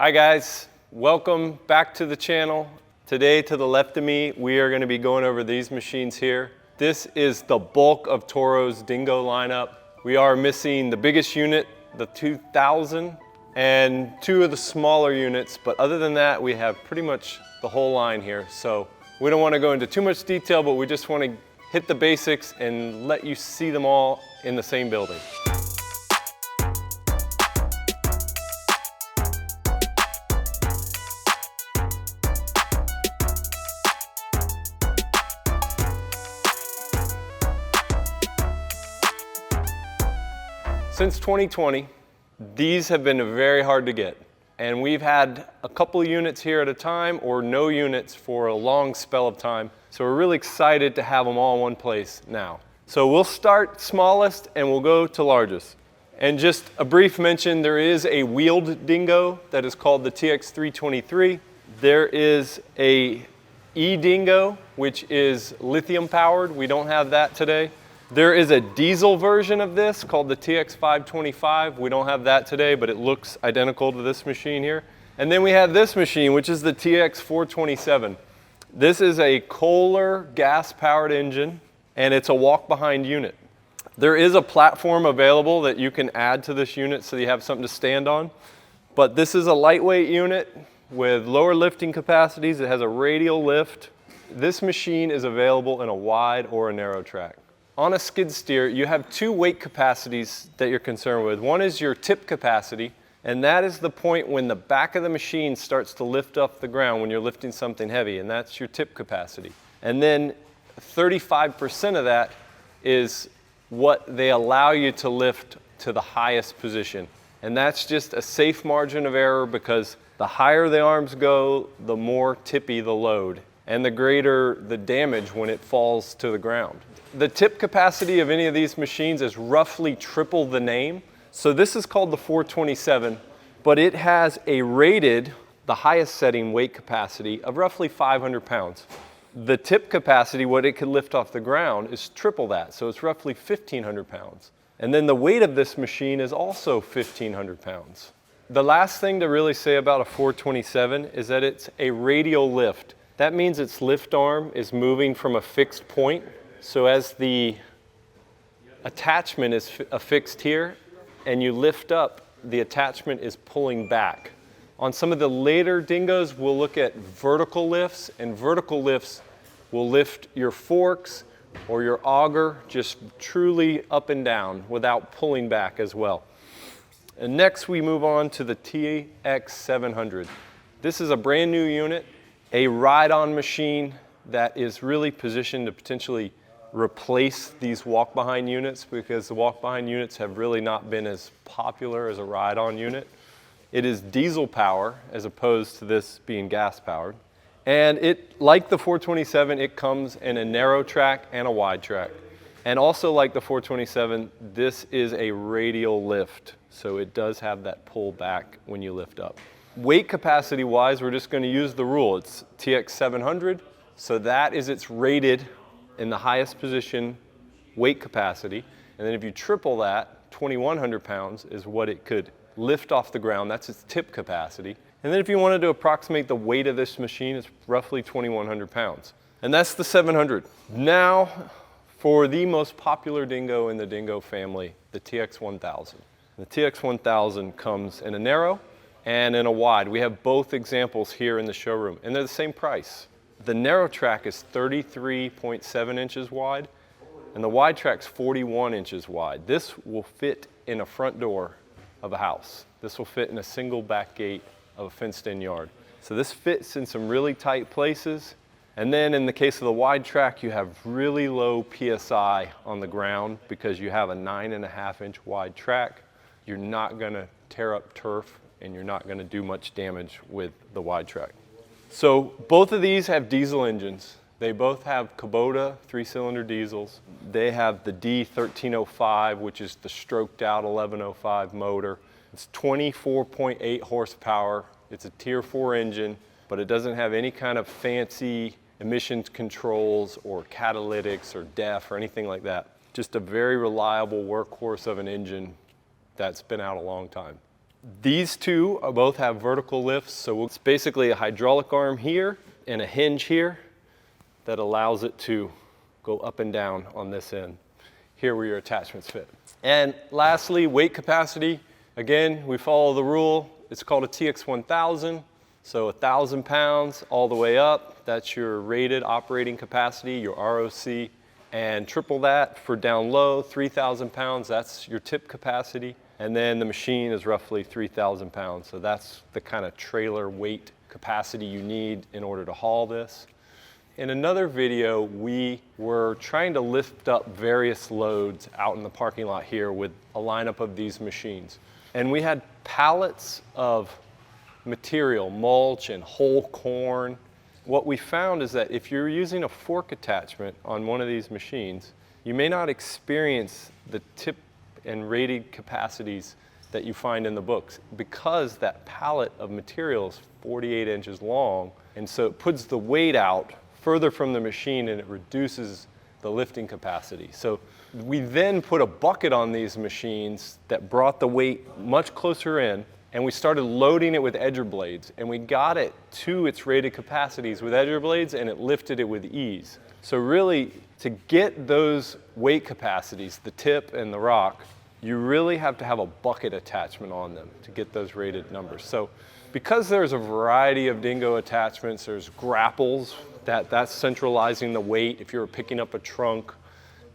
Hi guys, welcome back to the channel. Today to the left of me, we are going to be going over these machines here. This is the bulk of Toro's Dingo lineup. We are missing the biggest unit, the 2000, and two of the smaller units, but other than that, we have pretty much the whole line here. So we don't want to go into too much detail, but we just want to hit the basics and let you see them all in the same building. Since 2020, these have been very hard to get. And we've had a couple units here at a time or no units for a long spell of time. So we're really excited to have them all in one place now. So we'll start smallest and we'll go to largest. And just a brief mention, there is a wheeled dingo that is called the TX323. There is a e-dingo, which is lithium powered. We don't have that today. There is a diesel version of this called the TX525. We don't have that today, but it looks identical to this machine here. And then we have this machine, which is the TX427. This is a Kohler gas-powered engine, and it's a walk-behind unit. There is a platform available that you can add to this unit so you have something to stand on. But this is a lightweight unit with lower lifting capacities. It has a radial lift. This machine is available in a wide or a narrow track. On a skid steer, you have two weight capacities that you're concerned with. One is your tip capacity, and that is the point when the back of the machine starts to lift off the ground when you're lifting something heavy, and that's your tip capacity. And then 35% of that is what they allow you to lift to the highest position. And that's just a safe margin of error because the higher the arms go, the more tippy the load, and the greater the damage when it falls to the ground. The tip capacity of any of these machines is roughly triple the name. So this is called the 427, but it has a rated, the highest setting weight capacity of roughly 500 pounds. The tip capacity, what it could lift off the ground, is triple that. So it's roughly 1,500 pounds. And then the weight of this machine is also 1,500 pounds. The last thing to really say about a 427 is that it's a radial lift. That means its lift arm is moving from a fixed point. So as the attachment is affixed here and you lift up, the attachment is pulling back. On some of the later dingos, we'll look at vertical lifts, and vertical lifts will lift your forks or your auger just truly up and down without pulling back as well. And next we move on to the TX700. This is a brand new unit, a ride-on machine that is really positioned to potentially replace these walk-behind units because the walk-behind units have really not been as popular as a ride-on unit. It is diesel power as opposed to this being gas-powered. And it, like the 427, it comes in a narrow track and a wide track. And also like the 427, this is a radial lift. So it does have that pull back when you lift up. Weight capacity wise, we're just going to use the rule. It's TX700. So that is its rated in the highest position weight capacity. And then if you triple that, 2,100 pounds is what it could lift off the ground. That's its tip capacity. And then if you wanted to approximate the weight of this machine, it's roughly 2,100 pounds. And that's the 700. Now for the most popular dingo in the dingo family, the TX1000. The TX1000 comes in a narrow and in a wide. We have both examples here in the showroom, and they're the same price. The narrow track is 33.7 inches wide, and the wide track's 41 inches wide. This will fit in a front door of a house. This will fit in a single back gate of a fenced-in yard. So this fits in some really tight places. And then in the case of the wide track, you have really low PSI on the ground because you have a 9.5-inch wide track. You're not gonna tear up turf, and you're not gonna do much damage with the wide track. So both of these have diesel engines. They both have Kubota 3-cylinder diesels. They have the D1305, which is the stroked out 1105 motor. It's 24.8 horsepower. It's a Tier 4 engine, but it doesn't have any kind of fancy emissions controls or catalytics or DEF or anything like that. Just a very reliable workhorse of an engine that's been out a long time. These two both have vertical lifts, so it's basically a hydraulic arm here and a hinge here that allows it to go up and down on this end, here where your attachments fit. And lastly, weight capacity. Again, we follow the rule. It's called a TX1000, so 1,000 pounds all the way up. That's your rated operating capacity, your ROC. And triple that for down low, 3,000 pounds, that's your tip capacity. And then the machine is roughly 3,000 pounds. So that's the kind of trailer weight capacity you need in order to haul this. In another video, we were trying to lift up various loads out in the parking lot here with a lineup of these machines. And we had pallets of material, mulch and whole corn. What we found is that if you're using a fork attachment on one of these machines, you may not experience the tip and rated capacities that you find in the books because that pallet of material is 48 inches long, and so it puts the weight out further from the machine and it reduces the lifting capacity. So we then put a bucket on these machines that brought the weight much closer in, and we started loading it with edger blades, and we got it to its rated capacities with edger blades, and it lifted it with ease. So really, to get those weight capacities, the tip and the rock, you really have to have a bucket attachment on them to get those rated numbers. So because there's a variety of dingo attachments, there's grapples, that's centralizing the weight if you're picking up a trunk.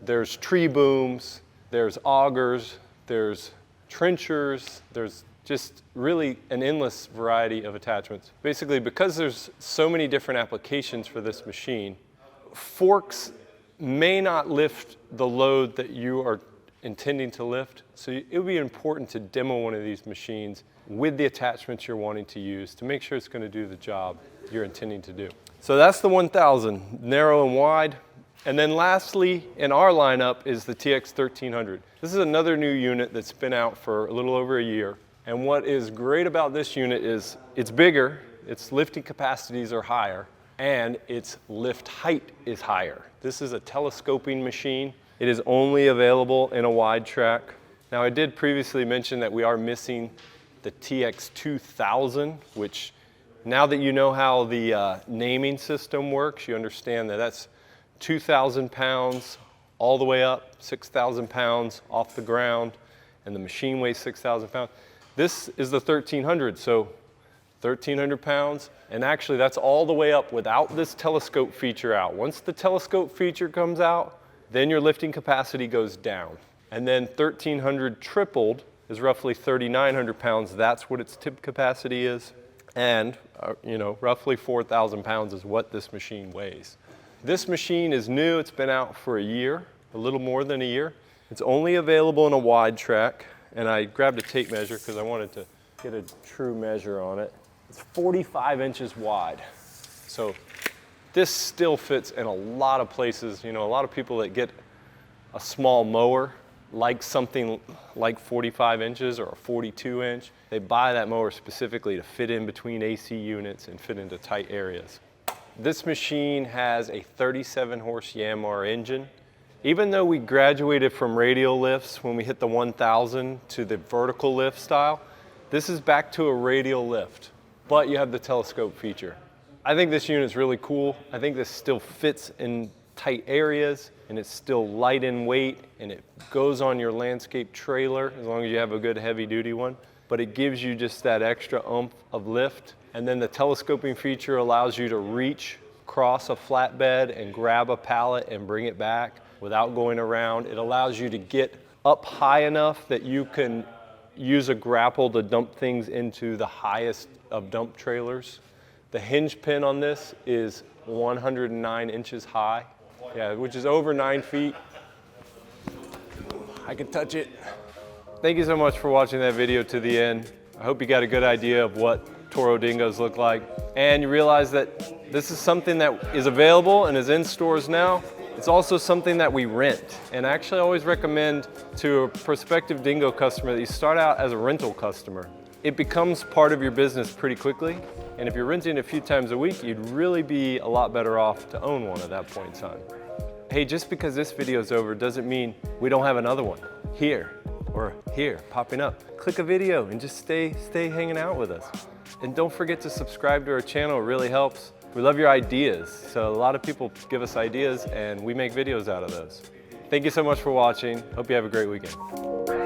There's tree booms, there's augers, there's trenchers, there's just really an endless variety of attachments. Basically, because there's so many different applications for this machine, forks may not lift the load that you are intending to lift. So it would be important to demo one of these machines with the attachments you're wanting to use to make sure it's going to do the job you're intending to do. So that's the 1000, narrow and wide. And then lastly, in our lineup is the TX1300. This is another new unit that's been out for a little over a year. And what is great about this unit is it's bigger, its lifting capacities are higher, and its lift height is higher. This is a telescoping machine. It is only available in a wide track. Now, I did previously mention that we are missing the TX2000, which now that you know how the naming system works, you understand that that's 2,000 pounds all the way up, 6,000 pounds off the ground, and the machine weighs 6,000 pounds. This is the 1300, so 1,300 pounds, and actually that's all the way up without this telescope feature out. Once the telescope feature comes out, then your lifting capacity goes down. And then 1,300 tripled is roughly 3,900 pounds. That's what its tip capacity is. And roughly 4,000 pounds is what this machine weighs. This machine is new. It's been out for a year, a little more than a year. It's only available in a wide track. And I grabbed a tape measure because I wanted to get a true measure on it. It's 45 inches wide. So this still fits in a lot of places. You know, a lot of people that get a small mower like something like 45 inches or a 42 inch. They buy that mower specifically to fit in between AC units and fit into tight areas. This machine has a 37 horse Yanmar engine. Even though we graduated from radial lifts when we hit the 1000 to the vertical lift style, this is back to a radial lift, but you have the telescope feature. I think this unit's really cool. I think this still fits in tight areas, and it's still light in weight, and it goes on your landscape trailer as long as you have a good heavy duty one, but it gives you just that extra oomph of lift. And then the telescoping feature allows you to reach across a flatbed and grab a pallet and bring it back without going around. It allows you to get up high enough that you can use a grapple to dump things into the highest of dump trailers. The hinge pin on this is 109 inches high, which is over 9 feet. I can touch it. Thank you so much for watching that video to the end. I hope you got a good idea of what Toro Dingos look like, and you realize that this is something that is available and is in stores now. It's also something that we rent, and actually I always recommend to a prospective dingo customer that you start out as a rental customer. It becomes part of your business pretty quickly, and if you're renting a few times a week, you'd really be a lot better off to own one at that point in time. Hey, just because this video is over doesn't mean we don't have another one here or here, popping up. Click a video and just stay hanging out with us. And don't forget to subscribe to our channel, it really helps. We love your ideas. So a lot of people give us ideas and we make videos out of those. Thank you so much for watching. Hope you have a great weekend.